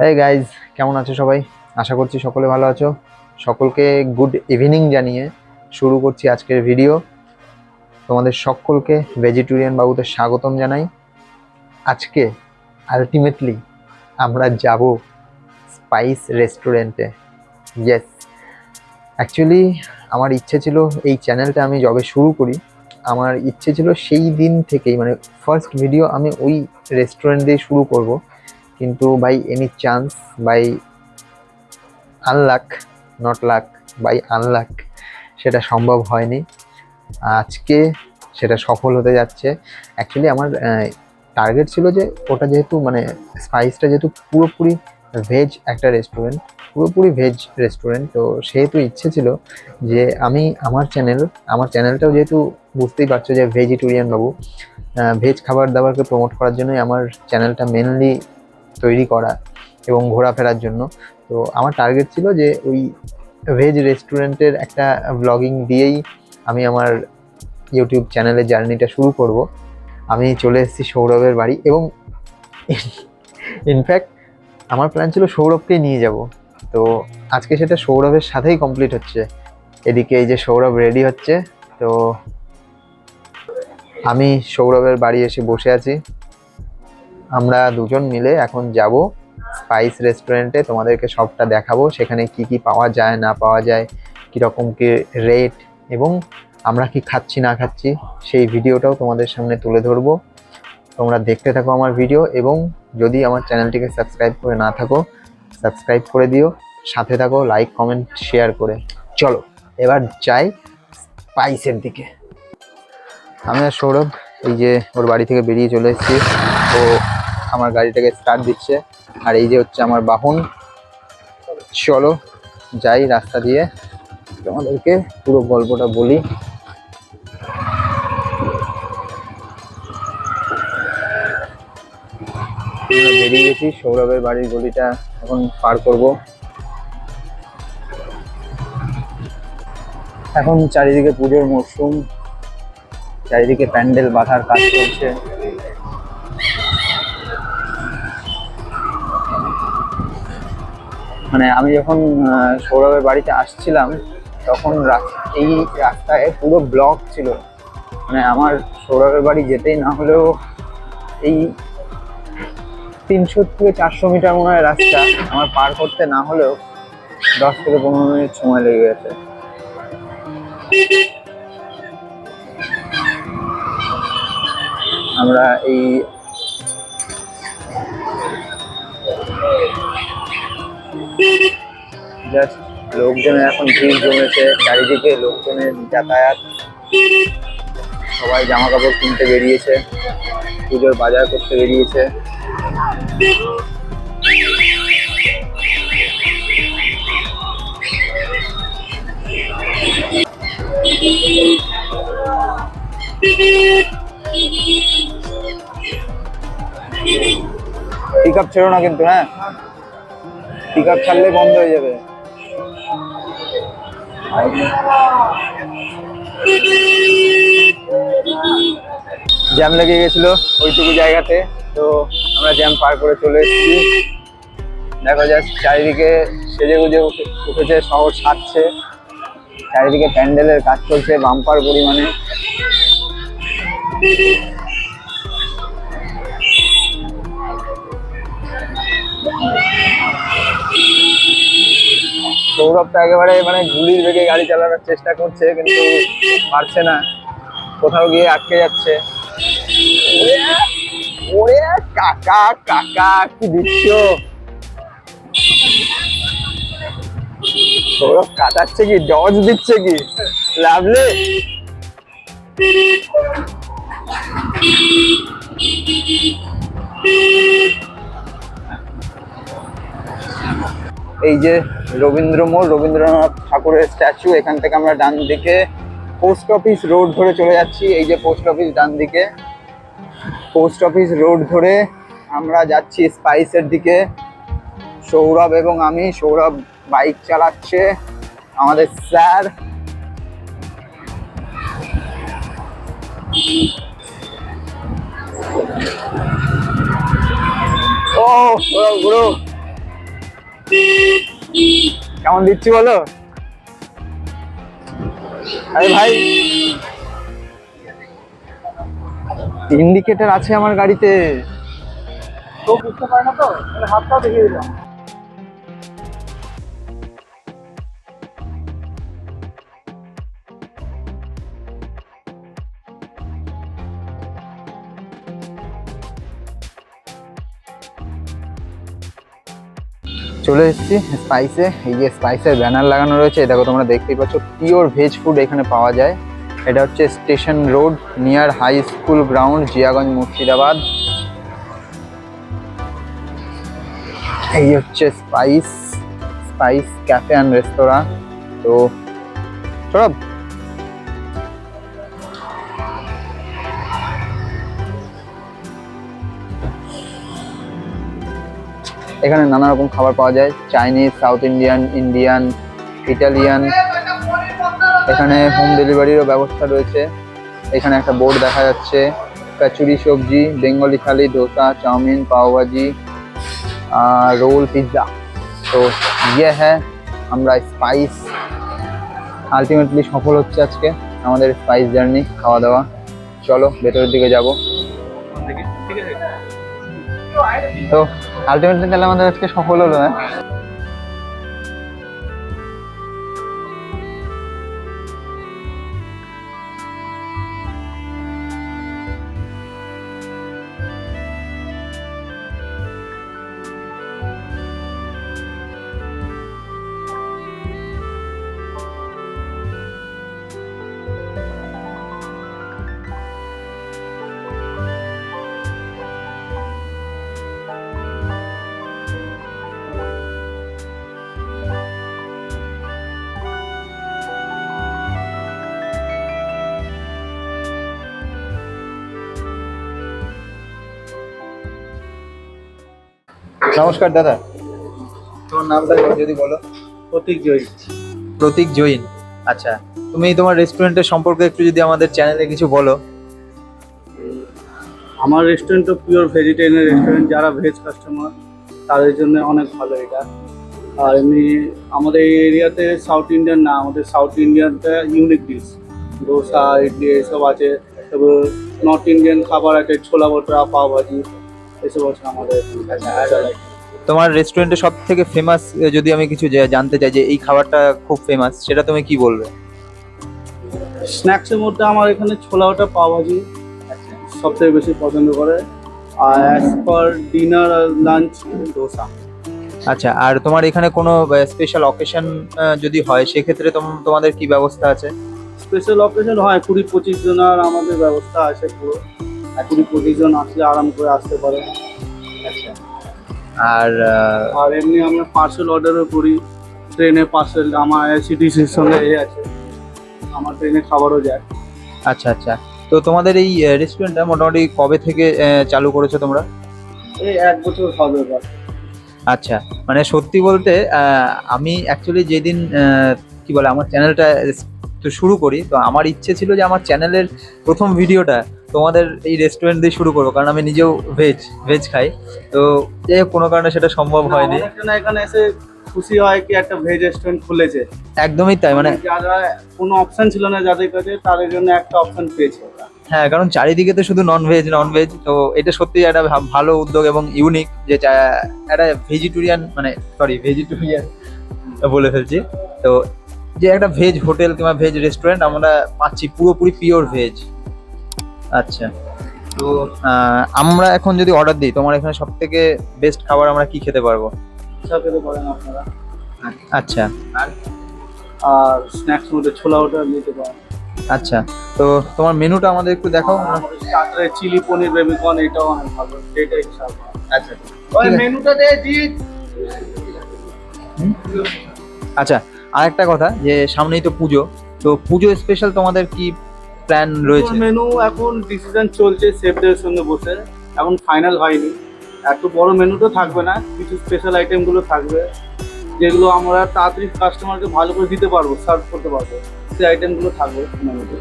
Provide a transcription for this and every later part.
এই গাইজ, কেমন আছো সবাই? আশা করছি সকলে ভালো আছো। সকলকে গুড ইভিনিং জানিয়ে শুরু করছি আজকের ভিডিও। তোমাদের সকলকে ভেজিটেরিয়ান বাবুতে স্বাগতম জানাই। আজকে আলটিমেটলি আমরা যাব স্পাইস রেস্টুরেন্টে। ইয়েস, অ্যাকচুয়ালি আমার ইচ্ছে ছিল এই চ্যানেলটা আমি যবে শুরু করি, আমার ইচ্ছে ছিল সেই দিন থেকেই, মানে ফার্স্ট ভিডিও আমি ওই রেস্টুরেন্ট দিয়ে শুরু করব। কিন্তু by any chance, by unluck, not luck, by unluck, সেটা সম্ভব হয়নি। আজকে সেটা সফল হতে যাচ্ছে। অ্যাকচুয়ালি আমার টার্গেট ছিল যে ওটা যেহেতু মানে স্পাইসটা যেহেতু পুরোপুরি ভেজ একটা রেস্টুরেন্ট, পুরোপুরি ভেজ রেস্টুরেন্ট, তো সেহেতু ইচ্ছে ছিল যে আমি আমার চ্যানেলটাও যেহেতু বুঝতেই পারছো যে ভেজিটেরিয়ান বাবু, ভেজ খাবার দাবারকে প্রমোট করার জন্যই আমার চ্যানেলটা মেনলি তৈরি করা এবং ঘোরাফেরার জন্য। তো আমার টার্গেট ছিল যে ওই ভেজ রেস্টুরেন্টের একটা ব্লগিং দিয়েই আমি আমার ইউটিউব চ্যানেলের জার্নিটা শুরু করব। আমি চলে এসেছি সৌরভের বাড়ি এবং ইনফ্যাক্ট আমার প্ল্যান ছিল সৌরভকেই নিয়ে যাব। তো আজকে সেটা সৌরভের সাথেই কমপ্লিট হচ্ছে। এদিকে এই যে সৌরভ রেডি হচ্ছে, তো আমি সৌরভের বাড়ি এসে বসে আছি। আমরা দুজন মিলে এখন যাব স্পাইস রেস্টুরেন্টে, তোমাদেরকে সবটা দেখাবো, সেখানে কি কি পাওয়া যায় না পাওয়া যায়, কীরকম কি রেট, এবং আমরা কি খাচ্ছি না খাচ্ছি সেই ভিডিওটাও তোমাদের সামনে তুলে ধরবো। তোমরা দেখতে থাকো আমার ভিডিও, এবং যদি আমার চ্যানেলটিকে সাবস্ক্রাইব করে না থাকো সাবস্ক্রাইব করে দিও, সাথে থাকো লাইক কমেন্ট শেয়ার করে। চলো এবার যাই স্পাইসের দিকে। আমি আর সৌরভ এই যে ওর বাড়ি থেকে বেরিয়ে চলে এসেছি। ও আমার গাড়িটাকে স্টার্ট দিচ্ছে, আর এই যে হচ্ছে আমার বাহন। চলো যাই রাস্তা দিয়ে, তোমাদেরকে পুরো গল্পটা বলি। আমরা বেরিয়ে গেছি, সৌরভের বাড়ির গলিটা এখন পার করব। এখন চারিদিকে পুজোর মরশুম, চারিদিকে প্যান্ডেল বাঁধার কাজ চলছে। মানে আমি যখন সৌরভের বাড়িতে আসছিলাম তখন এই রাস্তায় পুরো ব্লক ছিল। মানে আমার সৌরভের বাড়ি যেতেই না হলেও এই 300 থেকে 400 মিটার মনে হয় রাস্তা আমার পার করতে না হলেও 10 থেকে 15 মিনিট সময় লেগে গেছে। আমরা এই জাস্ট লোকজনের এখন ভিড় জমেছে, চারিদিকে লোকজনের যাতায়াত, সবাই জামা কাপড় কিনতে বেরিয়েছে, পুজোর বাজার করতে বেরিয়েছে। পিক আপ ছেড়ো না কিন্তু, হ্যাঁ, পিক আপ ছাড়লে বন্ধ হয়ে যাবে। জ্যাম লেগে গেছিল ওইটুকু জায়গাতে, তো আমরা জ্যাম পার করে চলে এসেছি। দেখো জাস্ট চারিদিকে সেজে গুজে উঠেছে, শহর সাজছে, চারিদিকে প্যান্ডেলের কাজ চলছে বাম্পার পরিমাণে। সৌরভটা একেবারে মানে গুলির বেগে গাড়ি চালানোর চেষ্টা করছে, কিন্তু পারছে না, কোথাও গিয়ে আটকে যাচ্ছে। ওরে কাকা কাকা, কি দৃশ্য! সৌরভ কাটাচ্ছে কি, ডজ দিচ্ছে কি, লাভলি। এই যে রবীন্দ্র মোড়, রবীন্দ্রনাথ ঠাকুরের স্ট্যাচু, এখান থেকে আমরা ডান দিকে পোস্ট অফিস রোড ধরে চলে যাচ্ছি। এই যে পোস্ট অফিস ডান দিকে, পোস্ট অফিস রোড ধরে আমরা যাচ্ছি স্পাইসের দিকে। সৌরভ এবং আমি, সৌরভ বাইক চালাচ্ছে, আমাদের স্যার। ও গুরু, কেমন দিচ্ছি বলো? আরে ভাই, ইন্ডিকেটর আছে আমার গাড়িতে। তো বুঝতে পারে না তো, হাতটাও দেখিয়ে দিলাম। চলে এসেছি স্পাইসে। এই যে স্পাইসের ব্যানার লাগানো রয়েছে, দেখো তোমরা দেখতেই পাচ্ছ, পিওর ভেজ ফুড এখানে পাওয়া যায়। এটা হচ্ছে station road, near high school ground, Jiaganj, Murshidabad. এই হচ্ছে স্পাইস ক্যাফে অ্যান্ড রেস্তোরাঁ। তো চলো, এখানে নানা রকম খাবার পাওয়া যায়, Chinese, South Indian, Indian, Italian. এখানে হোম ডেলিভারিরও ব্যবস্থা রয়েছে। এখানে একটা বোর্ড দেখা যাচ্ছে, কচুরি সবজি, Bengali thali, dosa, chowmein, pav bhaji, roll, pizza. তো ইয়ে হ্যাঁ, আমরা স্পাইস আলটিমেটলি সফল হচ্ছে আজকে আমাদের স্পাইস জার্নি, খাওয়া দাওয়া। চলো ভেতরের দিকে যাব। তো আলটিমেটলি তাহলে আমাদের আজকে সফল হলো, হ্যাঁ। নমস্কার দাদা, তোমার নামটা যদি বলো। প্রতীক জয়ী। প্রতীক জৈন। আচ্ছা, তুমি তোমার রেস্টুরেন্টের সম্পর্কে একটু যদি আমাদের চ্যানেলে কিছু বলো। আমার রেস্টুরেন্ট তো পিওর ভেজিটেরিয়ান রেস্টুরেন্ট, যারা ভেজ কাস্টমার তাদের জন্য অনেক ভালো এটা। আর এমনি আমাদের এই এরিয়াতে সাউথ ইন্ডিয়ান না, আমাদের সাউথ ইন্ডিয়ানটা ইউনিক ডিশ, ডোসা, ইডলি এসব আছে। তবে নর্থ ইন্ডিয়ান খাবার আছে, ছোলা বটরা, পাও ভাজি, এসব আছে আমাদের। তোমার রেস্টুরেন্টে সব থেকে ফেমাস যদি আমি কিছু জানতে চাই যে এই খাবারটা খুব ফেমাস, সেটা তুমি কি বলবে? স্ন্যাক্সের মধ্যে আমার এখানে ছোলা ওটা পাও ভাজি সব থেকে বেশি পছন্দ করে। আর অ্যাজ পার ডিনার আর লাঞ্চ ডোসা। আচ্ছা, আর তোমার এখানে কোনো স্পেশাল অকেশন যদি হয় সেক্ষেত্রে তোমাদের কি ব্যবস্থা আছে? স্পেশাল অকেশন হয় 20-25 জনের আমাদের ব্যবস্থা আছে পুরো। 20-25 জন আসলে আরাম করে আসতে পারে। আচ্ছা, আর আর এমনি আমরা পার্সেল অর্ডারও করি, ট্রেনে পার্সেল। আমার আইআরসিটিসির সঙ্গে আছে, আমার ট্রেনে খাবারও যায়। আচ্ছা আচ্ছা, তো তোমাদের এই রেস্টুরেন্টটা মোটামুটি কবে থেকে চালু করেছো তোমরা? এই 1 বছর হবে এবার। আচ্ছা, মানে সত্যি বলতে আমি অ্যাকচুয়ালি যেদিন কি বলে আমার চ্যানেলটা তো শুরু করি, তো আমার ইচ্ছে ছিল যে আমার চ্যানেলের প্রথম ভিডিওটা তোমাদের এই রেস্টুরেন্ট দিয়ে শুরু করবো, কারণ আমি নিজেও ভেজ খাই। তো যাই হোক, কোনো কারণে সেটা সম্ভব হয়নি। এখানে এসে খুশি হয় কি একটা ভেজ রেস্টুরেন্ট খুলেছে। একদমই তাই, মানে যারা কোনো অপশন ছিল না যাদের কাছে, তাদের জন্য একটা অপশন পেয়েছে। হ্যাঁ, কারণ চারিদিকে তো শুধু নন ভেজ, তো এটা সত্যি একটা ভালো উদ্যোগ এবং ইউনিক যে একটা ভেজিটেরিয়ান বলে ফেলছি। তো যে একটা ভেজ হোটেল কিংবা ভেজ রেস্টুরেন্ট আমরা পাচ্ছি পুরোপুরি পিওর ভেজ। আচ্ছা, তো আমরা এখন যদি অর্ডার দিই, তোমার এখানে সব থেকে বেস্ট খাবার আমরা কি খেতে পারবো? খেতে পারেন আপনারা। আচ্ছা, আর স্ন্যাক্স মধ্যে ছোলা ওটা নিতে পারেন। আচ্ছা, তো তোমার মেনুটা আমাদের একটু দেখাও। স্টার্টারে চিলি পনির বেবিকর্ন, এটাও অনেক ভালো, এটাই হিসাব। আচ্ছা, ওই মেনুটা দে জিৎ। আচ্ছা, আরেকটা কথা, যে সামনেই তো পুজো, তো পুজো স্পেশাল তোমাদের কি প্ল্যান রয়েছে? মেনু এখন ডিসিশন চলছে শেফদের সঙ্গে বসে, এখন ফাইনাল হয়নি। এত বড় মেনুটা থাকবে না, কিছু স্পেশাল আইটেমগুলো থাকবে যেগুলো আমরা তাড়াতাড়ি কাস্টমারকে ভালো করে দিতে পারবো, সার্ভ করতে পারবো, সেই আইটেমগুলো থাকবে মেনুতে।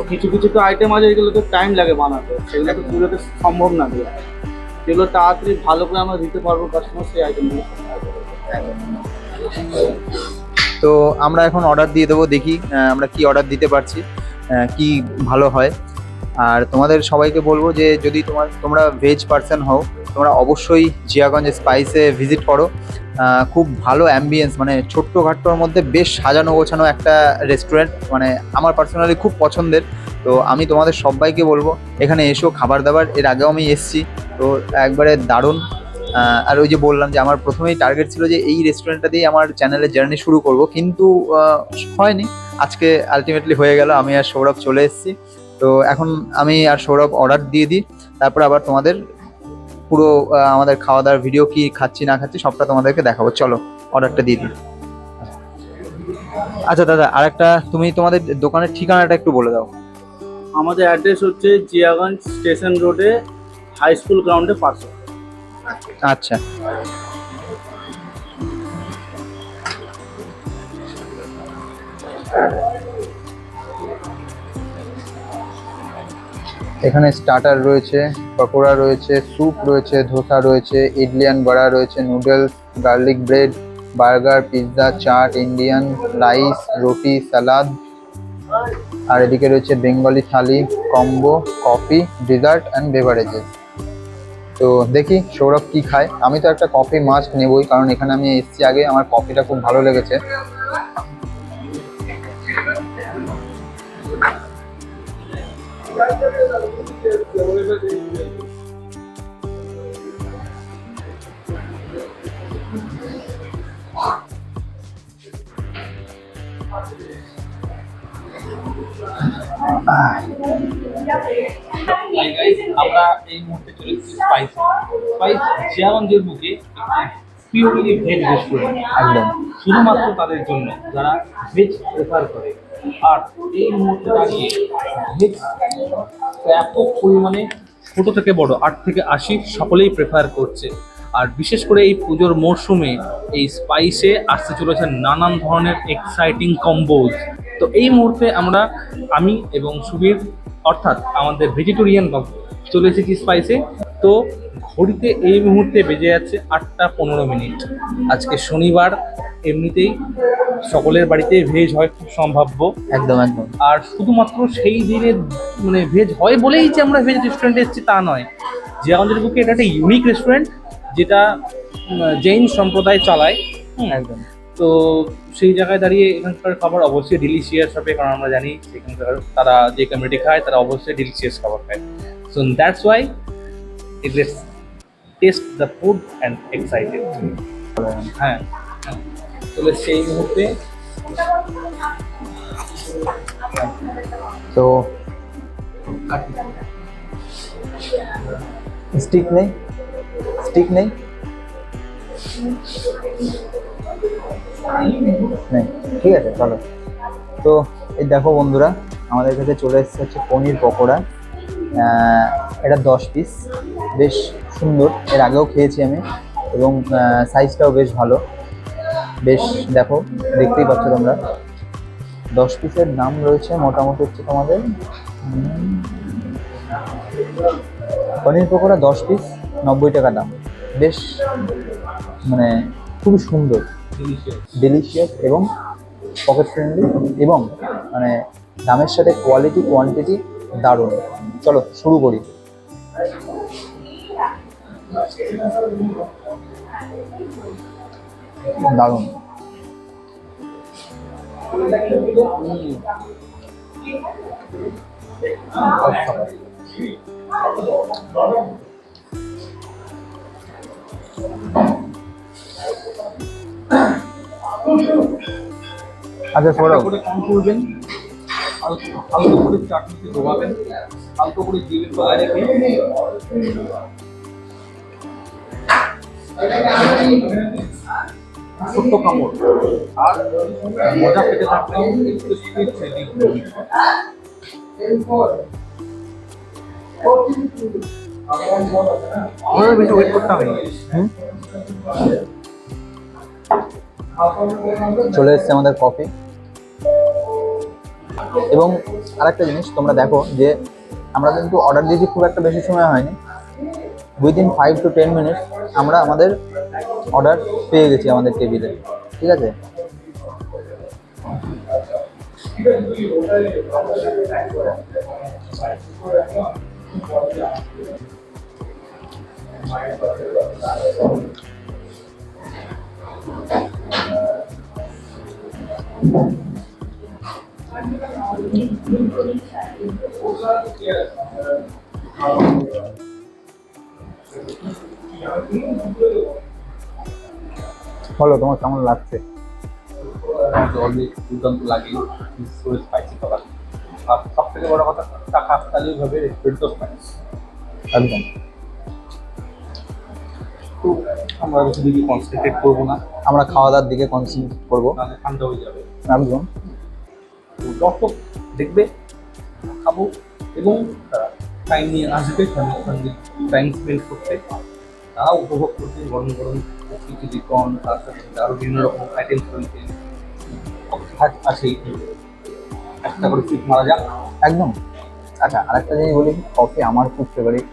কিছু কিছু তো আইটেম আছে যেগুলো তো টাইম লাগে বানাতে, সেগুলো তো পুরোতে সম্ভব না দেওয়া। যেগুলো তাড়াতাড়ি ভালো করে আমরা দিতে পারবো কাস্টমার, সেই আইটেমগুলো। তো আমরা এখন অর্ডার দিয়ে দেবো, দেখি আমরা কি অর্ডার দিতে পারছি, কি ভালো হয়। আর তোমাদের সবাইকে বলবো যে যদি তোমরা ভেজ পার্সন হও, তোমরা অবশ্যই জিয়াগঞ্জ স্পাইসে ভিজিট করো। খুব ভালো অ্যাম্বিয়েন্স, মানে ছোট্টখাট্টোর মধ্যে বেশ সাজানো গোছানো একটা রেস্টুরেন্ট, মানে আমার পার্সোনালি খুব পছন্দের। তো আমি তোমাদের সবাইকে বলবো এখানে এসো, খাবার দাবার এর আগেও আমি এসেছি, তো একবারে দারুণ। আর ওই যে বললাম যে আমার প্রথমেই টার্গেট ছিল যে এই রেস্টুরেন্টটা দিয়ে আমার চ্যানেলের জার্নি শুরু করব, কিন্তু হয়নি। আজকে আলটিমেটলি হয়ে গেল, আমি আর সৌরভ চলে এসেছি। তো এখন আমি আর সৌরভ অর্ডার দিয়ে দিই, তারপর আবার তোমাদের পুরো আমাদের খাওয়া দাওয়ার ভিডিও কি খাচ্ছি না খাচ্ছি সবটা তোমাদেরকে দেখাবো। চলো অর্ডারটা দিয়ে দিই। আচ্ছা দাদা, আরেকটা তুমি তোমাদের দোকানের ঠিকানাটা একটু বলে দাও। আমাদের অ্যাড্রেস হচ্ছে জিয়াগঞ্জ স্টেশন রোডে, হাই স্কুল গ্রাউন্ডের পাশে। আচ্ছা, এখানে স্টার্টার রয়েছে, পকোড়া রয়েছে, স্যুপ রয়েছে, ধোসা রয়েছে, ইডলি অ্যান্ড বড়া রয়েছে, noodles, garlic bread, burger, pizza, chaat, Indian rice, রুটি, সালাদ, আর এদিকে রয়েছে Bengali thali, combo, coffee, dessert and beverages. তো দেখি সৌরভ কি খায়। আমি তো একটা কফি মাস্ট নেবই, কারণ এখানে আমি এসেছি আগে, আমার কফিটা খুব ভালো লেগেছে। আমরা এই মুহূর্তে চলে এসেছি স্পাইস জিয়াগঞ্জের বুকে পিওরলি ভেজ রেস্টুরেন্ট, একদম শুধুমাত্র তাদের জন্য যারা ভেজ প্রেফার করে। আর এই মুহূর্তে দাঁড়িয়ে ভেজ ব্যাপক পরিমাণে ছোট থেকে বড় 8 থেকে 80 সকলেই প্রেফার করছে। আর বিশেষ করে এই পুজোর মরশুমে এই স্পাইসে আসতে চলেছে নানান ধরনের এক্সাইটিং কম্বোজ। তো এই মুহূর্তে আমি এবং সুবীর অর্থাৎ আমাদের ভেজিটেরিয়ান চলে এসেছি স্পাইসে। তো ঘড়িতে এই মুহূর্তে বেজে যাচ্ছে 8টা 15 মিনিট। আজকে শনিবার, এমনিতেই সকলের বাড়িতে ভেজ হয় খুব সম্ভাব্য। একদম একদম। আর শুধুমাত্র সেই দিনে মানে ভেজ হয় বলেই যে আমরা ভেজ রেস্টুরেন্টে এসেছি তা নয়। জিয়াগঞ্জের বুকে এটা একটা ইউনিক রেস্টুরেন্ট যেটা জৈন সম্প্রদায় চালায়। একদম। তো সেই জায়গায় দাঁড়িয়ে এখানকার খাবার অবশ্যই ডিলিশিয়াস হবে, কারণ আমরা জানি সেখানকার তারা যে কমিউনিটি খায় তারা অবশ্যই ডিলিশিয়াস খাবার খায়। So that's why let's test the food and excited. হ্যাঁ, চলে সেই মুহূর্তে। তো স্টিক নেই, স্টিক নেই, নেই, ঠিক আছে চলো। তো এই দেখো বন্ধুরা, আমাদের কাছে চলে এসেছে হচ্ছে পনির পকোড়া। এটা 10 পিস, বেশ সুন্দর, এর আগেও খেয়েছি আমি, এবং সাইজটাও বেশ ভালো। বেশ দেখো, দেখতেই পাচ্ছ তোমরা। 10 পিসের দাম রয়েছে মোটামুটি হচ্ছে তোমাদের পনির পকোড়া 10 পিস 90 টাকা দাম। বেশ মানে খুবই সুন্দর, ডেলিশিয়াস এবং পকেট ফ্রেন্ডলি, এবং মানে দামের সাথে কোয়ালিটি কোয়ান্টিটি দারুণ। চলো শুরু করি। দারুণ। আচ্ছা সৌরভ, করে কম করবেন, হালকা করে চাটনিতে ডোবাবেন, হালকা করে জিভের তলায় রেখে ছোট্ট কামড়, আর মজা পেতে থাকবেন। একটু স্পিড সেটিং আমাদের বেশি ওয়েট করতে হবে না। চলে এসছে আমাদের কফি। এবং আরেকটা জিনিস তোমরা দেখো যে আমরা কিন্তু অর্ডার দিয়েছি খুব একটা বেশি সময় হয়নি, উইদিন 5 to 10 মিনিটস আমরা আমাদের অর্ডার পেয়ে গেছি আমাদের টেবিলে, ঠিক আছে। বলো তোমার কেমন লাগছে? অলরেডি দুর্দান্ত লাগে, স্পাইসি খাবার। আর সব থেকে বড় কথা, টাকা হাসপাতালি ভাবে রেস্টুরেন্ট তো স্পাইস একদম। তো আমরা বেশি দিকে কনসেন্ট্রেট করবো না, আমরা খাওয়া দাওয়ার দিকে কনসেন্ট্রেট করবো। নাহলে ঠান্ডা হয়ে যাবে। একদম। তো দর্শক দেখবে, খাবো, এবং টাইম নিয়ে আসবে ফ্যামিলির সঙ্গে টাইম স্পেন্ড করতে, তারা উপভোগ করতে গরম গরম চিকেন, তার সাথে আরও বিভিন্ন রকম আইটেম রয়েছে। আসেই একটা করে সিট মারা যাক। একদম। আচ্ছা, আরেকটা জিনিস বলি, কফি আমার খুব ফেভারিট,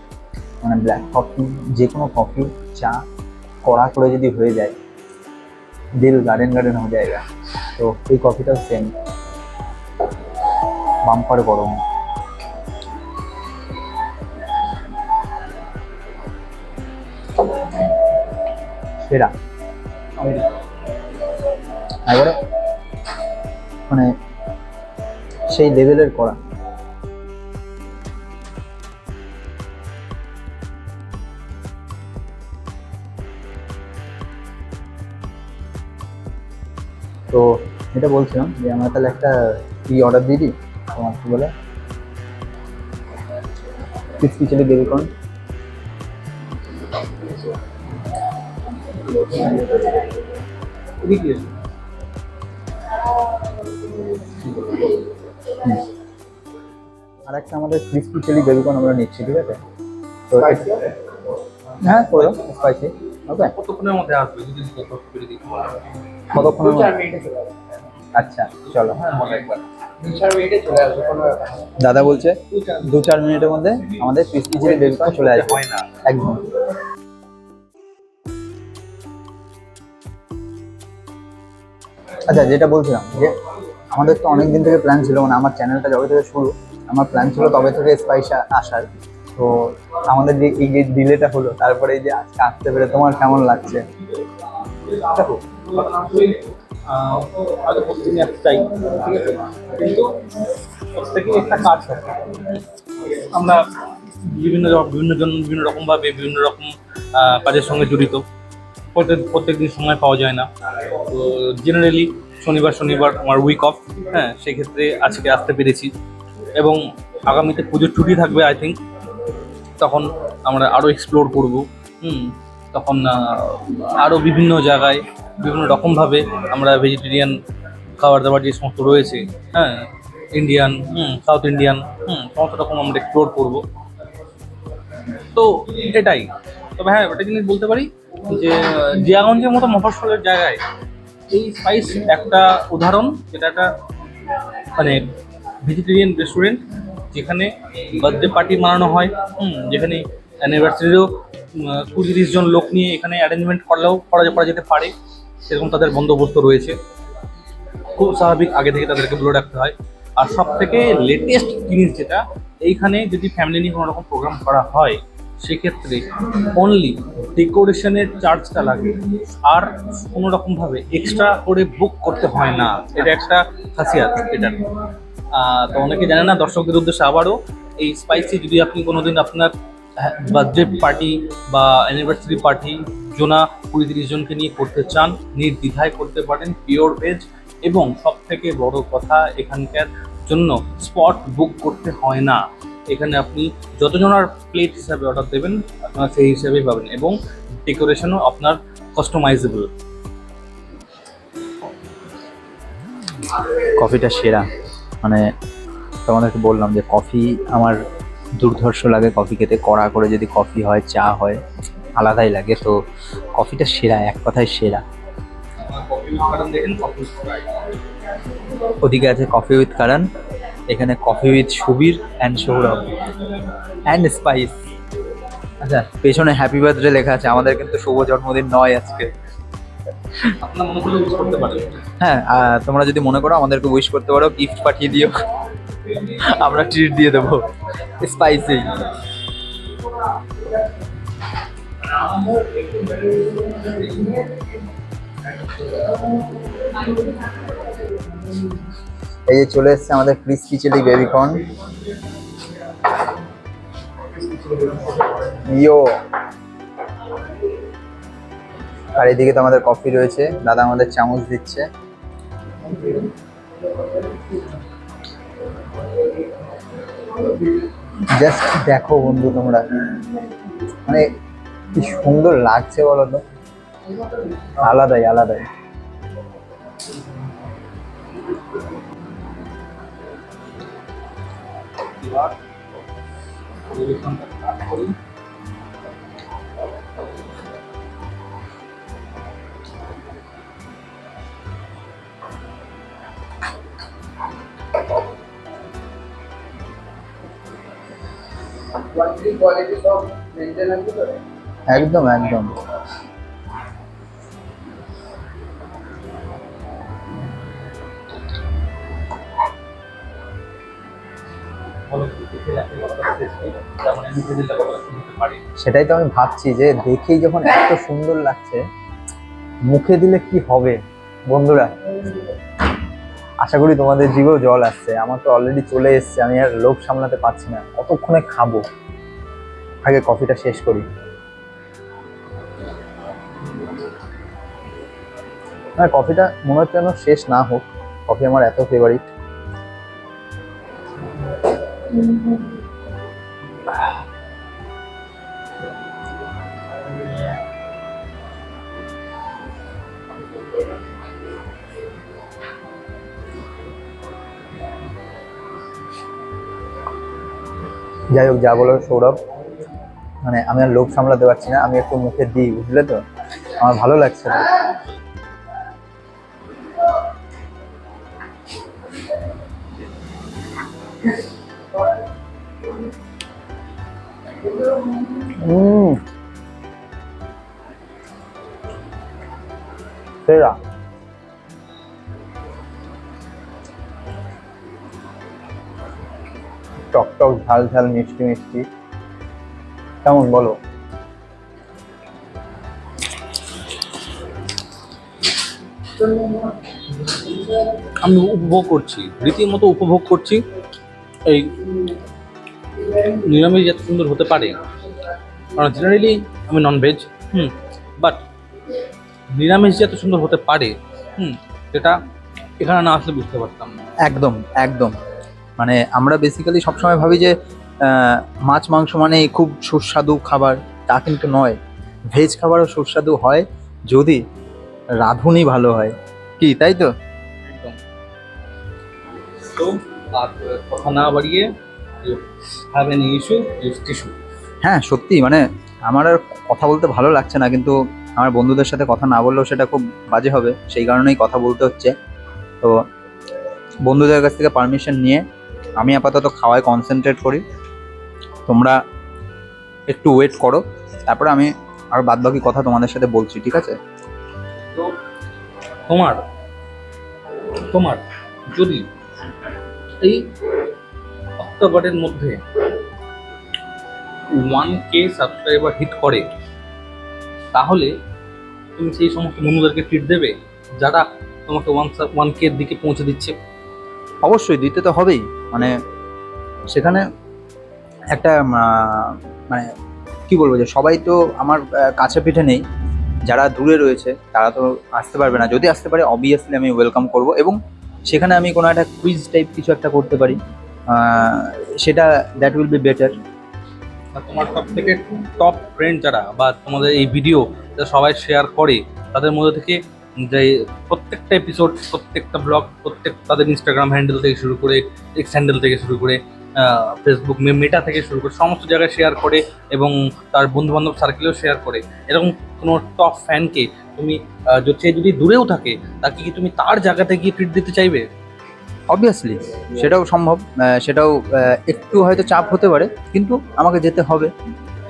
মানে ব্ল্যাক কফি, যে কোনো কফি, চা কড়া করে যদি হয়ে যায়, দিল গার্ডেন গার্ডেন হয়ে যায়। তো এই কফিটাও সেম, বাম্পার গরম। সেরা এবারে, মানে সেই লেভেলের করা। তো এটা বলছিলাম যে আমরা তাহলে একটা কি অর্ডার দিয়ে দিই, তোমার কি বলে, ক্রিসপি চিলি বেবিকর্ন। আর একটা আমাদের ক্রিসপি চিলি বেবিকর্ন আমরা নিচ্ছি, ঠিক আছে। তো হ্যাঁ, করে স্পাইসি। ওকে, কতক্ষণের মধ্যে আসবে যদি করে দিই? কতক্ষণ? আচ্ছা চলো, দাদা বলছে 2-4 মিনিটের মধ্যে আমাদের ক্রিসপি চিলি বেবিকর্ন চলে আসবে। হয় না একদম। আচ্ছা, যেটা বলছিলাম যে আমাদের তো অনেক দিন থেকে প্ল্যান ছিল, মানে আমার চ্যানেলটা যবে থেকে শুরু, আমার প্ল্যান ছিল তবে থেকে স্পাইস আসার। তো আমাদের যে এই ডিলেটা হলো, তারপরে এই যে আজকে আসতে পেরে তোমার কেমন লাগছে? দেখো, হয়তো প্রতিদিন একটাই, ঠিক আছে, কিন্তু প্রত্যেকে একটা কাজ থাকে। আমরা বিভিন্ন রকমভাবে বিভিন্ন রকম কাজের সঙ্গে জড়িত, প্রত্যেক দিন সময় পাওয়া যায় না। তো জেনারেলি শনিবার আমার উইক অফ, হ্যাঁ, সেক্ষেত্রে আজকে আসতে পেরেছি। এবং আগামীতে পুজোর ছুটি থাকবে আই থিঙ্ক, তখন আমরা আরও এক্সপ্লোর করবো। তখন আরও বিভিন্ন জায়গায় বিভিন্ন রকমভাবে আমরা ভেজিটেরিয়ান খাবার দাবার যে সমস্ত রয়েছে, হ্যাঁ, ইন্ডিয়ান, সাউথ ইন্ডিয়ান, সমস্ত রকম আমরা এক্সপ্লোর করবো। তো এটাই। তবে হ্যাঁ, একটা জিনিস বলতে পারি যে জিয়াগঞ্জের মতো মফস্বলের জায়গায় এই স্পাইস একটা উদাহরণ, যেটা একটা মানে ভেজিটেরিয়ান রেস্টুরেন্ট, যেখানে বার্থডে পার্টি মানানো হয়, যেখানে অ্যানিভার্সারিরও 20-30 জন লোক নিয়ে এখানে অ্যারেঞ্জমেন্ট করা যেতে পারে, সেরকম তাদের বন্দোবস্ত রয়েছে। খুব স্বাভাবিক, আগে থেকে তাদেরকে বলে রাখতে হয়। আর সব থেকে লেটেস্ট জিনিস যেটা, এইখানে যদি ফ্যামিলি নিয়ে কোনো রকম প্রোগ্রাম করা হয়, সেক্ষেত্রে অনলি ডেকোরেশনের চার্জটা লাগে, আর কোনো রকমভাবে এক্সট্রা করে বুক করতে হয় না। এটা একটা খাসিয়াত এটার। তো অনেকে জানে না, দর্শকদের উদ্দেশ্যে আবারও, এই স্পাইসি যদি আপনি কোনোদিন আপনার বার্থডে পার্টি বা অ্যানিভার্সারি পার্টি জোনা 20-30 জনকে নিয়ে করতে চান, নির্দ্বিধায় করতে পারেন, পিওর ভেজ। এবং সব থেকে বড় কথা, এখানকার জন্য স্পট বুক করতে হয় না। এখানে আপনি যতজনের প্লেট হিসাবে অর্ডার দেবেন, আপনারা সেই হিসাবেই পাবেন, এবং ডেকোরেশনও আপনার কাস্টমাইজেবল। কফিটা সেরা, মানে তোমাদেরকে বললাম যে কফি আমার দুর্ধর্ষ লাগে কফি খেতে। কড়া করে যদি কফি হয়, চা হয়, আলাদাই লাগে। তো কফিটা সেরা, এক কথায় সেরা। ওদিকে আছে কফি উইথ কারণ, এখানে coffee with Subir and Sourav and spice. আচ্ছা, পেছনে হ্যাপি বার্থডে লেখা আছে, আমাদের কিন্তু শুভ জন্মদিন নয় আজকে। আপনার মনে করলে ইউজ করতে পারেন। হ্যাঁ, তোমরা যদি মনে করো আমাদেরকে উইশ করতে পারো, গিফট পাঠিয়ে দিও, আমরা ট্রিট দিয়ে দেবো স্পাইসি। এই যে চলে এসছে আমাদের ক্রিসপি চিলি বেবিকর্ন। ইয়ো, আর এদিকে তো আমাদের কফি রয়েছে, দাদা আমাদের চামচ দিচ্ছে। জাস্ট দেখো বন্ধু তোমরা, মানে কি সুন্দর লাগছে বলো তো, আলাদাই আলাদাই। একদম একদম। সেটাই তো আমি ভাবছি যে দেখেই যখন এত সুন্দর লাগছে, মুখে দিলে কি হবে বন্ধুরা। আশা করি তোমাদের জিভেও জল আসছে, আমার তো অলরেডি চলে এসছে, আমি আর লোভ সামলাতে পারছি না, কতক্ষণে খাবো। আগে কফিটা শেষ করি। না, কফিটা মনে হচ্ছে যেন শেষ না হোক, কফি আমার এত ফেভারিট। যাই হোক, যা বলো সৌরভ, মানে আমি আর লোভ সামলাতে পারছি না, আমি একটু মুখে দিই, বুঝলে তো, আমার ভালো লাগছে না। সেরা। টক টক ঝাল ঝাল মিষ্টি মিষ্টি, কেমন বলো? আমি উপভোগ করছি, রীতিমতো উপভোগ করছি এই নিরামিষ এত সুন্দর হতে পারে। কারণ জেনারেলি আমি ননভেজ, বাট নিরামিষ যে এত সুন্দর হতে পারে, সেটা এখানে না আসলে বুঝতে পারতাম না। একদম একদম, মানে আমরা বেসিক্যালি সবসময় ভাবি যে মাছ মাংস মানে খুব সুস্বাদু খাবার, তা কিন্তু নয়। ভেজ খাবারও সুস্বাদু হয় যদি রাঁধুনি ভালো হয়, কি তাই তো? একদম। তো আর কথা না বাড়িয়ে have an issue use tissue. হ্যাঁ সত্যি, মানে আমার আর কথা বলতে ভালো লাগছে না, কিন্তু আমার বন্ধুদের সাথে কথা না বললেও সেটা খুব বাজে হবে, সেই কারণেই কথা বলতে হচ্ছে। তো বন্ধুদের কাছ থেকে পারমিশন নিয়ে আমি আপাতত খাওয়ায় কনসেন্ট্রেট করি, তোমরা একটু ওয়েট করো, তারপরে আমি আর বাদবাকি কথা তোমাদের সাথে বলছি, ঠিক আছে? তো তোমার তোমার যদি এই অক্টোবরের মধ্যে 1K সাবস্ক্রাইবার হিট করে, তাহলে তুমি সেই সমস্ত বন্ধুদেরকে ট্রিট দেবে যারা তোমাকে 1K এর দিকে পৌঁছে দিচ্ছে? অবশ্যই দিতে তো হবেই, মানে সেখানে একটা মানে কি বলবো, যে সবাই তো আমার কাছে পিঠে নেই, যারা দূরে রয়েছে তারা তো আসতে পারবে না, যদি আসতে পারে অবভিয়াসলি আমি ওয়েলকাম করব, এবং সেখানে আমি কোনো একটা কুইজ টাইপ কিছু একটা করতে পারি, সেটা দ্যাট উইল বি বেটার। তোমার সব থেকে টপ ফ্রেন্ড যারা, বা তোমাদের এই ভিডিও যারা সবাই শেয়ার করে, তাদের মধ্যে থেকে যে প্রত্যেকটা এপিসোড, প্রত্যেকটা ব্লগ, তাদের ইনস্টাগ্রাম হ্যান্ডেল থেকে শুরু করে, এক্স হ্যান্ডেল থেকে শুরু করে, ফেসবুক মেটা থেকে শুরু করে সমস্ত জায়গায় শেয়ার করে, এবং তার বন্ধুবান্ধব সার্কেলেও শেয়ার করে, এরকম কোনো টপ ফ্যানকে তুমি সে যদি দূরেও থাকে, তাকে কি তুমি তার জায়গাতে গিয়ে ট্রিট দিতে চাইবে? অবভিয়াসলি সেটাও সম্ভব, সেটাও একটু হয়তো চাপ হতে পারে, কিন্তু আমাকে যেতে হবে।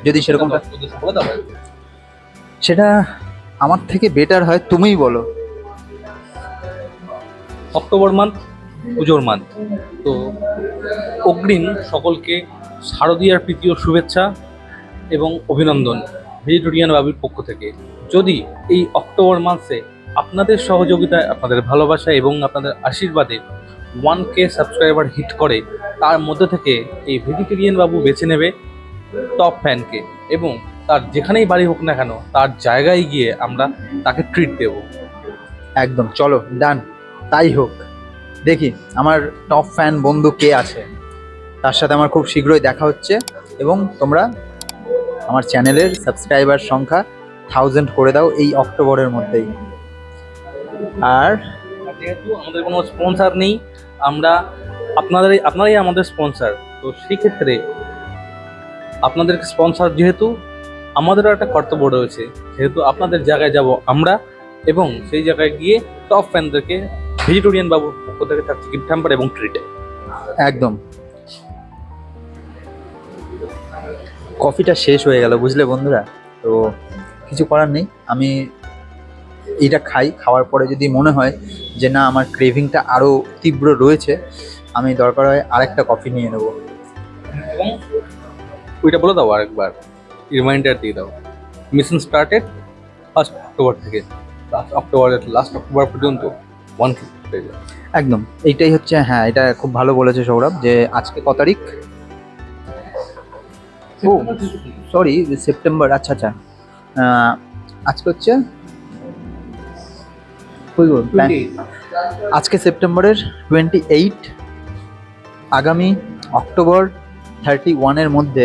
যদি সেরকমটা উদ্দেশ্যে বলে দাও। সেটা আমার থেকে বেটার হয়, তুমিই বলো। অক্টোবর মান্থ পুজোর মান্থ, তো অগ্রিম সকলকে শারদীয়ার প্রীতি ও শুভেচ্ছা এবং অভিনন্দন ভেজিটেরিয়ান বাবুর পক্ষ থেকে। যদি এই অক্টোবর মাসে আপনাদের সহযোগিতায়, আপনাদের ভালোবাসা এবং আপনাদের আশীর্বাদে 1K সাবস্ক্রাইবার হিট করে, তার মধ্যে থেকে এই ভেজিটেরিয়ান বাবু বেছে নেবে টপ ফ্যানকে, এবং তার যেখানেই বাড়ি হোক না কেন তার জায়গায় গিয়ে আমরা তাকে ট্রিট দেবো। একদম, চলো ডান, তাই হোক। দেখি আমার টপ ফ্যান বন্ধু কে আছে, তার সাথে আমার খুব শীঘ্রই দেখা হচ্ছে। এবং তোমরা আমার চ্যানেলের সাবস্ক্রাইবার সংখ্যা 1000 করে দাও এই অক্টোবরের মধ্যেই। আর যেহেতু আমাদের কোনো স্পন্সর নেই, আমরা আপনারাই আমাদের স্পন্সর, তো সেই ক্ষেত্রে আপনাদেরকে স্পন্সর যেহেতু, আমাদেরও একটা কর্তব্য রয়েছে, যেহেতু আপনাদের জায়গায় যাব আমরা, এবং সেই জায়গায় গিয়ে টপ ফ্যানদেরকে ভেজিটেরিয়ান বাবুর পক্ষ থেকে থাকছে গিফট হ্যাম্পার এবং ট্রিট। একদম, কফিটা শেষ হয়ে গেল বুঝলে বন্ধুরা, তো কিছু করার নেই। আমি এইটা খাই, খাওয়ার পরে যদি মনে হয় যে না আমার ক্রেভিংটা আরও তীব্র রয়েছে, আমি দরকার হয় আরেকটা কফি নিয়ে নেবো। এবং ওইটা বলে দাও আরেকবার, রিমাইন্ডার দিয়ে দাও। মিশন স্টার্টেড 1 অক্টোবর থেকে লাস্ট অক্টোবর পর্যন্ত 1K পেয়ে যাবে। একদম, এইটাই হচ্ছে, হ্যাঁ এটা খুব ভালো বলেছে সৌরভ, যে আজকে ক তারিখ? ও সরি, সেপ্টেম্বর, আচ্ছা আচ্ছা। আজকে হচ্ছে কই গো? আজকে সেপ্টেম্বরের 28, আগামী অক্টোবর 31-এর মধ্যে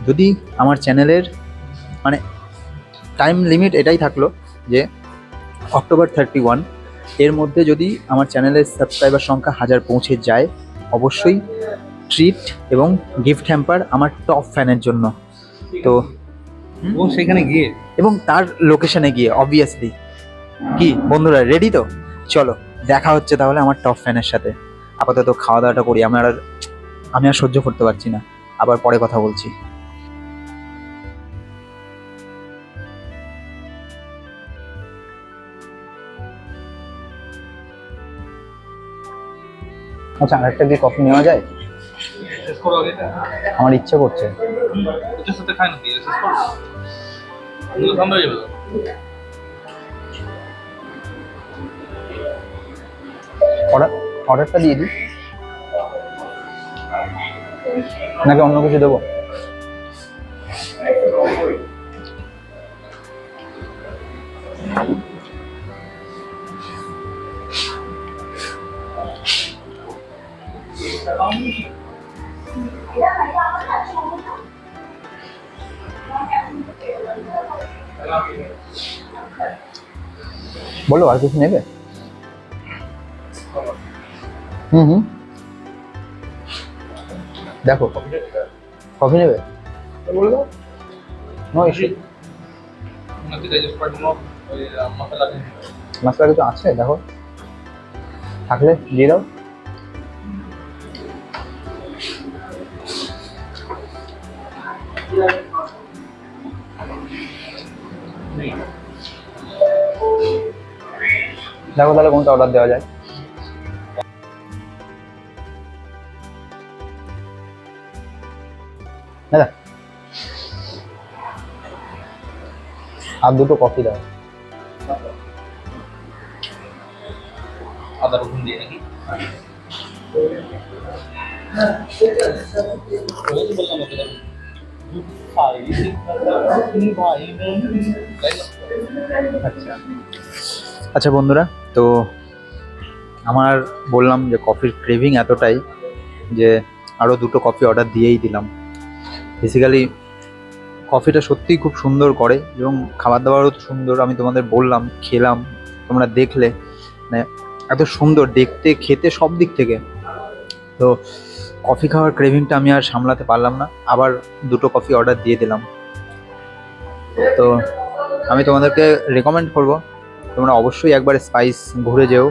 যদি আমার চ্যানেলের মানে টাইম লিমিট এটাই থাকলো যে অক্টোবর 31 এর মধ্যে যদি আমার চ্যানেলের সাবস্ক্রাইবার সংখ্যা 1000 পৌঁছে যায়, অবশ্যই ট্রিট এবং গিফট হ্যাম্পার আমার টপ ফ্যানের জন্য। তো এবং সেখানে গিয়ে এবং তার লোকেশনে গিয়ে অবভিয়াসলি। কি বন্ধুরা, রেডি তো? চলো দেখা হচ্ছে তাহলে আমার টপ ফ্যানের সাথে। আপাতত খাওয়া দাওয়াটা করি, আমি আর সহ্য করতে পারছি না, আবার পরে কথা বলছি। আচ্ছা, আরেকটা কি কফি নেওয়া যায়? শেষ করো আগে, আমার ইচ্ছে করছে। এটার সাথে খাই নাকি শেষ করো, ঠান্ডা হয়ে যাবে। অর্ডারটা দিয়ে দিই নাকি অন্য কিছু দেবো? বলো, আর কিছু নেবে? হুম, দেখো কফি নেবে বলে দাও, নো ইস্যু। মশলা কিছু আছে দেখো, থাকলে দিয়ে দাও। দেখো তাহলে কোনটা অর্ডার দেওয়া যায়। দাদা আর দুটো কফি দাও। আদা রসুন দিয়ে নাকি? আচ্ছা আচ্ছা বন্ধুরা, তো আমার বললাম যে কফির ক্রেভিং এতটাই যে আরও দুটো কফি অর্ডার দিয়েই দিলাম। বেসিক্যালি কফিটা সত্যিই খুব সুন্দর করে এবং খাবার দাবারও সুন্দর। আমি তোমাদের বললাম, খেলাম, তোমরা দেখলে, মানে এত সুন্দর দেখতে, খেতে, সব দিক থেকে। তো কফি খাওয়ার ক্রেভিংটা আমি আর সামলাতে পারলাম না, আবার দুটো কফি অর্ডার দিয়ে দিলাম। তো আমি তোমাদেরকে রেকমেন্ড করব, তোমরা অবশ্যই একবার স্পাইস ঘুরে যেও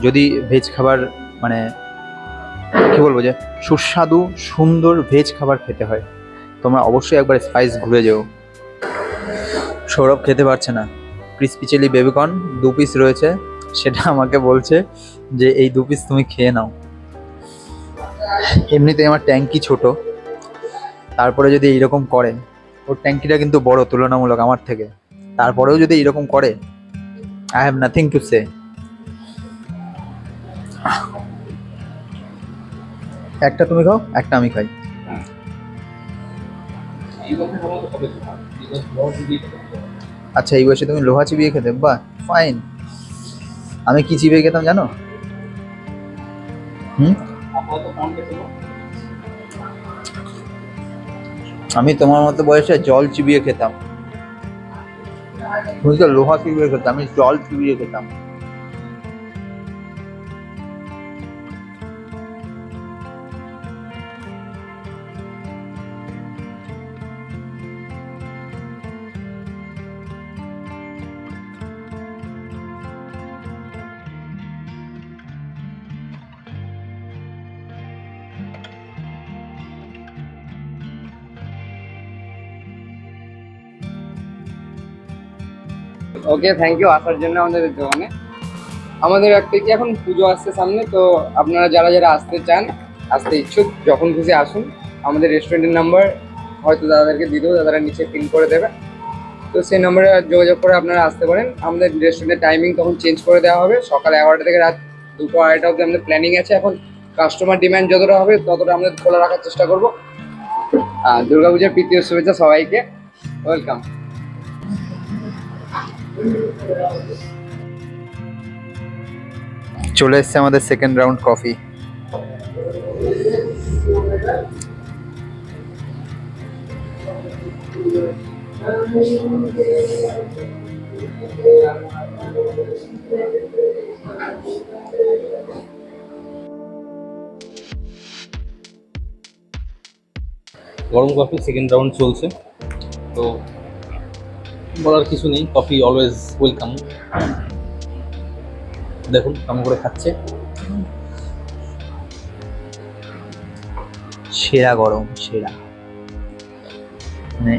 যদি ভেজ খাবার, মানে কী বলবো, যে সুস্বাদু সুন্দর ভেজ খাবার খেতে হয়। তোমরা অবশ্যই একবার স্পাইস ঘুরে যেও। সৌরভ খেতে পারছে না, ক্রিসপি চিলি বেবিকর্ন 2 পিস রয়েছে, সেটা আমাকে বলছে যে এই 2 পিস তুমি খেয়ে নাও। এমনিতেই আমার ট্যাঙ্কি ছোট, তারপরে যদি এইরকম করে, ওর ট্যাঙ্কিটা কিন্তু বড় তুলনামূলক আমার থেকে, তারপরেও যদি এরকম করে, I have nothing to say. একটা তুমি খাও, একটা আমি খাই। আচ্ছা, এই বয়সে তুমি লোহা চিবিয়ে খেতে? বাহ, ফাইন। আমি কি চিবিয়ে খেতাম জানো? আমি তোমার মতো বয়সে জল চিবিয়ে খেতাম। তুমি তো লোহা চিবিয়ে খেতাম, আমি জল চিবিয়ে খেতাম। ওকে, থ্যাংক ইউ আসার জন্য আমাদের দোকানে। আমাদের একটা কি এখন পুজো আসছে সামনে, তো আপনারা যারা যারা আসতে চান, আসতে ইচ্ছুক, যখন খুশি আসুন। আমাদের রেস্টুরেন্টের নাম্বার হয়তো দাদাদেরকে দিয়ে দেবো, দাদারা নিচে পিন করে দেবে, তো সেই নম্বরে যোগাযোগ করে আপনারা আসতে পারেন। আমাদের রেস্টুরেন্টের টাইমিং তখন চেঞ্জ করে দেওয়া হবে, সকাল 11টা থেকে রাত 2টো 2:30 অবধি আমাদের প্ল্যানিং আছে। এখন কাস্টমার ডিমান্ড যতটা হবে ততটা আমাদের খোলা রাখার চেষ্টা করবো। দুর্গাপূজার প্রীতি ও শুভেচ্ছা সবাইকে, ওয়েলকাম। চলে এসছে আমাদের সেকেন্ড রাউন্ড কফি। গরম কফি সেকেন্ড রাউন্ড চলছে, তো বলার কিছু নেই, কফি অলওয়েজ ওয়েলকাম। দেখুন কেমন করে খাচ্ছে। সেরা গরম, সেরা, মানে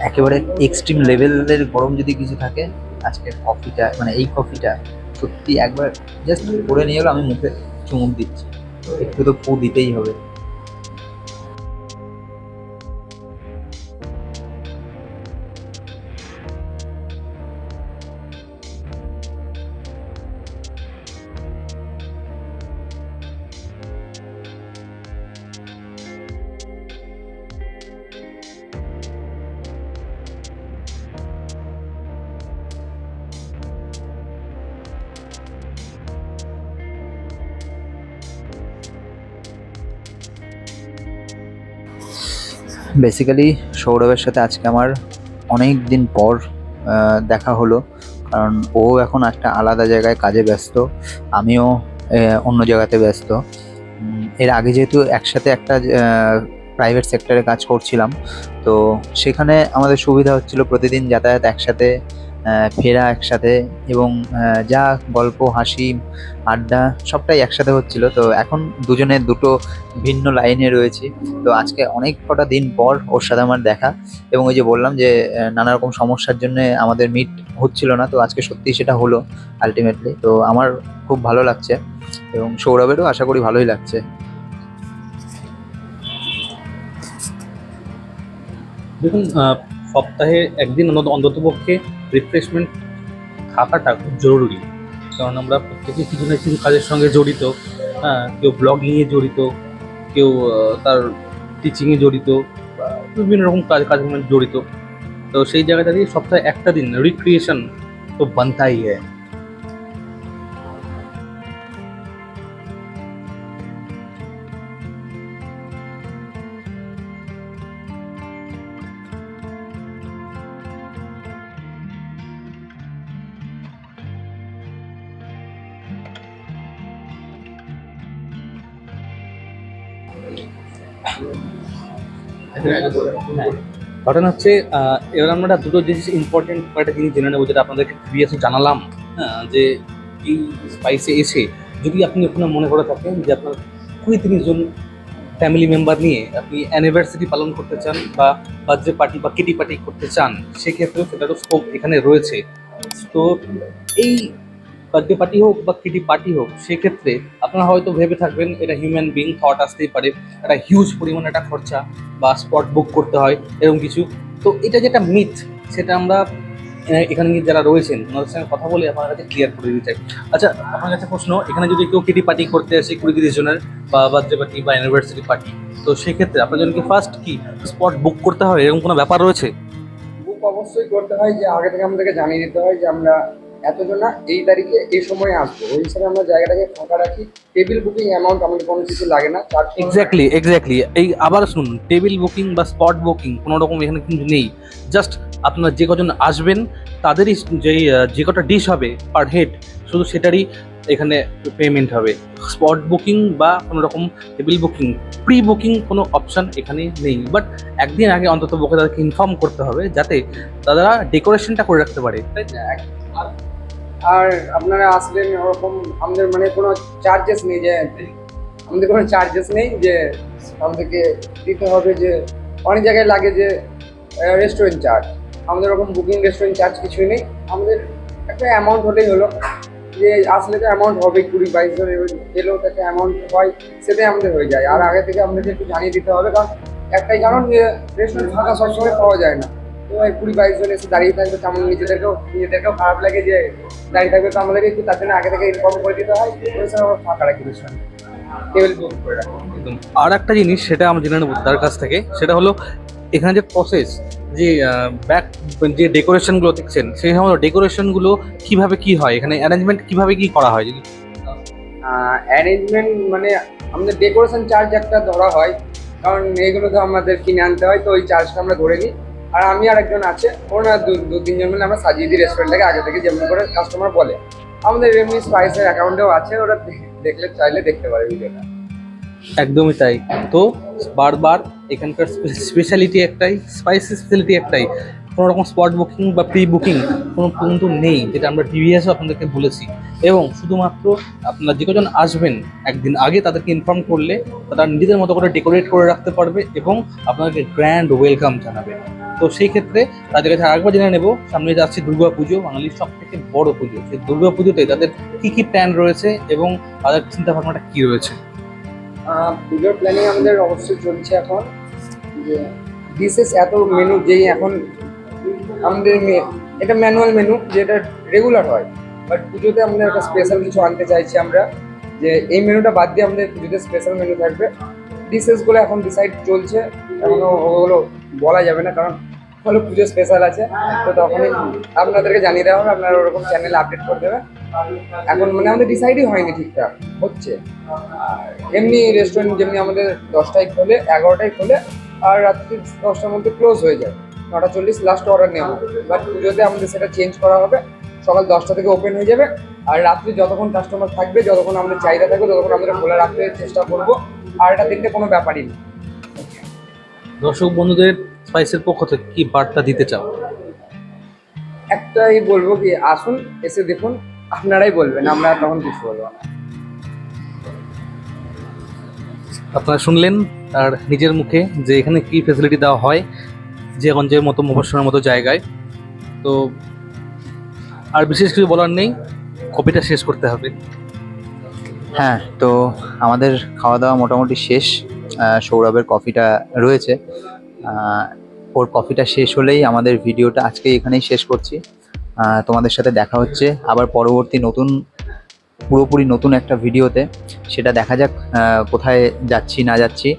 একেবারে এক্সট্রিম লেভেলের গরম যদি কিছু থাকে, আজকের কফিটা, মানে এই কফিটা সত্যি একবার জাস্ট করে নিয়ে গেলো, আমি মুখে চুমুক দিচ্ছি, একটু তো ফু দিতেই হবে। বেসিক্যালি সৌরভের সাথে আজকে আমার অনেক দিন পর দেখা হলো, কারণ ও এখন একটা আলাদা জায়গায় কাজে ব্যস্ত, আমিও অন্য জায়গাতে ব্যস্ত। এর আগে যেহেতু একসাথে একটা প্রাইভেট সেক্টরে কাজ করছিলাম, তো সেখানে আমাদের সুবিধা হচ্ছিল প্রতিদিন যাতায়াত একসাথে, ফেরা একসাথে, এবং যা গল্প হাসি আড্ডা সবটাই একসাথে হচ্ছিল। তো এখন দুজনে দুটো ভিন্ন লাইনে রয়েছি, তো আজকে অনেক কটা দিন পর ওর সাথে আমার দেখা, এবং ওই যে বললাম যে নানা রকম সমস্যার জন্য আমাদের মিট হচ্ছিল না, তো আজকে সত্যিই সেটা হলো আলটিমেটলি। তো আমার খুব ভালো লাগছে, এবং সৌরভেরও আশা করি ভালোই লাগছে। দেখুন, সপ্তাহে একদিন অন্ততপক্ষে রিফ্রেশমেন্ট থাকাটা খুব জরুরি, কারণ আমরা প্রত্যেকে কিছু না কিছু কাজের সঙ্গে জড়িত। হ্যাঁ, কেউ ব্লগিংয়ে জড়িত, কেউ তার টিচিংয়ে জড়িত, বিভিন্ন রকম কাজকর্মে জড়িত। তো সেই জায়গাটা দিয়ে সপ্তাহে একটা দিন রিক্রিয়েশন তো বানতাই হ্যায়। ঘটনা হচ্ছে, এবার আমরা দুটো জিনিস ইম্পর্টেন্ট কয়েকটা জিনিস জেনে নেবো, যেটা আপনাদেরকে প্রিভিয়াসে জানালাম। হ্যাঁ, যে এই স্পাইসে এসে যদি আপনি ওখানে মনে করে থাকেন যে আপনার 20-30 জন ফ্যামিলি মেম্বার নিয়ে আপনি অ্যানিভার্সারি পালন করতে চান বা বার্থডে পার্টি বা কিটি পার্টি করতে চান, সেক্ষেত্রেও সেটারও স্কোপ এখানে রয়েছে। তো এই বার্থডে পার্টি হোক বা কিটি পার্টি হোক, সেক্ষেত্রে আপনারা হয়তো ভেবে থাকবেন এটা হিউম্যান বিং থট আসতেই পারে, একটা হিউজ পরিমাণে একটা খরচা বা স্পট বুক করতে হয় এরকম কিছু। তো এটা যেটা মিথ, সেটা আমরা এখানে যারা রয়েছেন ওনাদের সঙ্গে কথা বলে আপনার কাছে ক্লিয়ার করে দিতে চাই। আচ্ছা, আপনার কাছে প্রশ্ন, এখানে যদি কেউ কিটি পার্টি করতে আসে 20-30 জনের বা বার্থডে পার্টি বা অ্যানিভার্সারি পার্টি, তো সেক্ষেত্রে আপনার জন্য কি ফার্স্ট কি স্পট বুক করতে হয় এরকম কোনো ব্যাপার রয়েছে? বুক অবশ্যই করতে হয়, যে আগে থেকে আমাদেরকে জানিয়ে দিতে হয় যে আমরা এতজন না এই তারিখে এই সময়ে আসবো, ওই হিসাবে আমরা জায়গাটাকে ফাঁকা রাখি। টেবিল বুকিং অ্যামাউন্ট আমাদের কোনো কিছু লাগে না। এক্স্যাক্টলি এই আবার শুনুন, টেবিল বুকিং বা স্পট বুকিং কোনো রকম এখানে কিন্তু নেই। জাস্ট আপনারা যে কজন আসবেন তাদেরই যে কটা ডিশ হবে পার হেড, শুধু সেটারই এখানে পেমেন্ট হবে। স্পট বুকিং বা কোনো রকম টেবিল বুকিং, প্রি বুকিং কোনো অপশান এখানে নেই। বাট একদিন আগে অন্তত পক্ষে তাদেরকে ইনফর্ম করতে হবে, যাতে তারা ডেকোরেশনটা করে রাখতে পারে, তাই তো? আর আপনারা আসলেন ওরকম আমাদের মানে কোনো চার্জেস নেই, যে আমাদের কোনো চার্জেস নেই যে আমাদেরকে দিতে হবে। যে অনেক জায়গায় লাগে যে রেস্টুরেন্ট চার্জ, আমাদের ওরকম বুকিং রেস্টুরেন্ট চার্জ কিছুই নেই। আমাদের একটা অ্যামাউন্ট হলেই হলো, যে আসলে তো অ্যামাউন্ট হবে 20-22 জন এলেও তো একটা অ্যামাউন্ট হয়, সেটাই আমাদের হয়ে যায়। আর আগে থেকে আমাদেরকে একটু জানিয়ে দিতে হবে, কারণ একটাই কারণ যে রেস্টুরেন্ট ফাঁকা সবসময় পাওয়া যায় না। তো 20-22 জন এসে দাঁড়িয়ে থাকবে, তেমন নিজেদেরকেও খারাপ লাগে যে দাঁড়িয়ে থাকবে। তো আমাদেরকে একটু তার জন্য আগে থেকে ইনফর্ম করে দিতে হয়, ওই সময় আমরা ফাঁকা রাখি রেস্টুরেন্ট, টেবিল বুক করে রাখি। একদম। আর একটা জিনিস সেটা আমরা জেনে নেবো তার কাছ থেকে, সেটা হলো এখানে যে প্রসেস, যে ব্যাক যে ডেকোরেশনগুলো দেখছেন, সেই সময় ডেকোরেশনগুলো কিভাবে কি হয়, এখানে অ্যারেঞ্জমেন্ট কিভাবে কি করা হয় যদি। অ্যারেঞ্জমেন্ট মানে আমাদের ডেকোরেশন চার্জ একটা ধরা হয়, কারণ এগুলো তো আমাদের কিনে আনতে হয়, তো ওই চার্জটা আমরা ধরে নিই। আর আমি আর একজন আছে, ওরা দু-তিনজন মিলে আমরা সাজিয়ে দিই রেস্টুরেন্টটাকে আগে থেকে, যেমন করে কাস্টমার বলে। আমাদের এমনি স্পাইসের অ্যাকাউন্টেও আছে, ওরা দেখলে চাইলে দেখতে পারে ভিডিওটা। একদমই তাই। তো বারবার এখানকার স্পেশালিটি একটাই, স্পাইসি স্পেশালিটি একটাই, কোনো রকম স্পট বুকিং বা প্রি বুকিং কোনো কিন্তু নেই, যেটা আমরা টিভিএসও আপনাদেরকে বলেছি। এবং শুধুমাত্র আপনারা যে কজন আসবেন একদিন আগে তাদেরকে ইনফর্ম করলে তারা নিজেদের মতো করে ডেকোরেট করে রাখতে পারবে এবং আপনাদেরকে গ্র্যান্ড ওয়েলকাম জানাবে। তো সেই ক্ষেত্রে তাদের কাছে আরেকবার জেনে নেব, সামনে যাচ্ছে দুর্গা পুজো, বাঙালির সব থেকে বড় পুজো। সেই দুর্গা পুজোতে তাদের কী কী প্ল্যান রয়েছে এবং তাদের চিন্তাভাবনাটা কী রয়েছে। পুজোর প্ল্যানিং আমাদের অবশ্যই চলছে এখন, যে বিশেষ এত মেনু যেই এখন আমাদের এটা ম্যানুয়াল মেনু, যেটা রেগুলার হয়। বাট পুজোতে আমাদের একটা স্পেশাল কিছু আনতে চাইছি আমরা, যে এই মেনুটা বাদ দিয়ে আমাদের পুজোতে স্পেশাল মেনু থাকবে। ডিশেসগুলো এখন ডিসাইড চলছে, এখনও ওগুলো বলা যাবে না, কারণ হলো পুজো স্পেশাল আছে, তো তখনই আপনাদেরকে জানিয়ে দেওয়া হবে, আপনারা ওরকম চ্যানেলে আপডেট করে দেবেন। এখন মানে আমাদের ডিসাইডই হয়নি ঠিকঠাক, হচ্ছে। এমনি রেস্টুরেন্ট যেমনি আমাদের 10টায় খোলে, 11টায় খোলে, আর রাত্রি 10টার মধ্যে ক্লোজ হয়ে যায়, 9:40 লাস্ট অর্ডার নেওয়া। বাট পুজোতে আমাদের সেটা চেঞ্জ করা হবে, সকাল 10টা থেকে ওপেন হয়ে যাবে। আর রাত্রি যতক্ষণ কাস্টমার থাকবে, যতক্ষণ আমাদের চাহিদা থাকবে, ততক্ষণ আমরা খোলা রাখতে চেষ্টা করবো। আর এটা দিনটা কোনো ব্যাপারই না। দর্শক বন্ধুদের স্পাইসের পক্ষ থেকে কি বার্তা দিতে চাও? একটাই বলবো, কি আসুন, এসে দেখুন, আপনারাই বলবেন, আমরা তখন কিছু বলবো না। আপনারা শুনলেন আর নিজের মুখে যে এখানে কি ফেসিলিটি দেওয়া হয় জিয়াগঞ্জের মতো মফস্বলের মতো জায়গায়। তো আর বিশেষ কিছু বলার নেই, কপিটা শেষ করতে হবে। হ্যাঁ, তো আমাদের খাওয়া দাওয়া মোটামুটি শেষ। সৌরভের কফিটা রয়েছে, ওর কফিটা শেষ হলেই আমাদের ভিডিওটা আজকে এখানেই শেষ করছি। তোমাদের সাথে দেখা হচ্ছে আবার পরবর্তী পুরোপুরি নতুন একটা ভিডিওতে। সেটা দেখা যাক কোথায় যাচ্ছি না যাচ্ছি,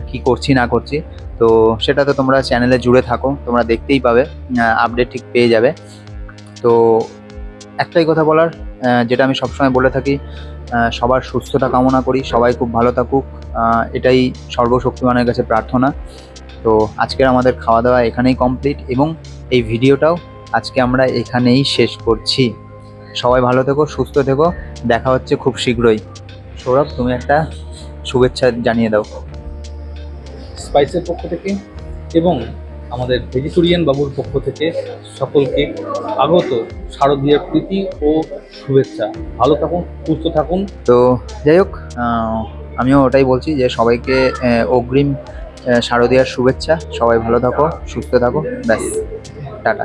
কি করছি না করছি। তো সেটা তো তোমরা চ্যানেলে জুড়ে থাকো, তোমরা দেখতেই পাবে, আপডেট ঠিক পেয়ে যাবে। তো একটাই কথা বলার, যেটা আমি সবসময় বলে থাকি, সবার সুস্থতা কামনা করি, সবাই খুব ভালো থাকুক, এটাই সর্বশক্তিমানের কাছে প্রার্থনা। তো আজকের আমাদের খাওয়া দাওয়া এখানেই কমপ্লিট এবং এই ভিডিওটাও আজকে আমরা এখানেই শেষ করছি। সবাই ভালো থেকো, সুস্থ থেকো, দেখা হচ্ছে খুব শীঘ্রই। সৌরভ, তুমি একটা শুভেচ্ছা জানিয়ে দাও। স্পাইসের পক্ষ থেকে এবং আমাদের ভেজিটেরিয়ান বাবুর পক্ষ থেকে সকলকে আগত শারদীয়ার প্রীতি ও শুভেচ্ছা। ভালো থাকুন, সুস্থ থাকুন। তো যাই হোক, আমিও ওটাই বলছি যে সবাইকে অগ্রিম শারদীয়ার শুভেচ্ছা। সবাই ভালো থাকো, সুস্থ থাকো, ব্যাস, টাটা।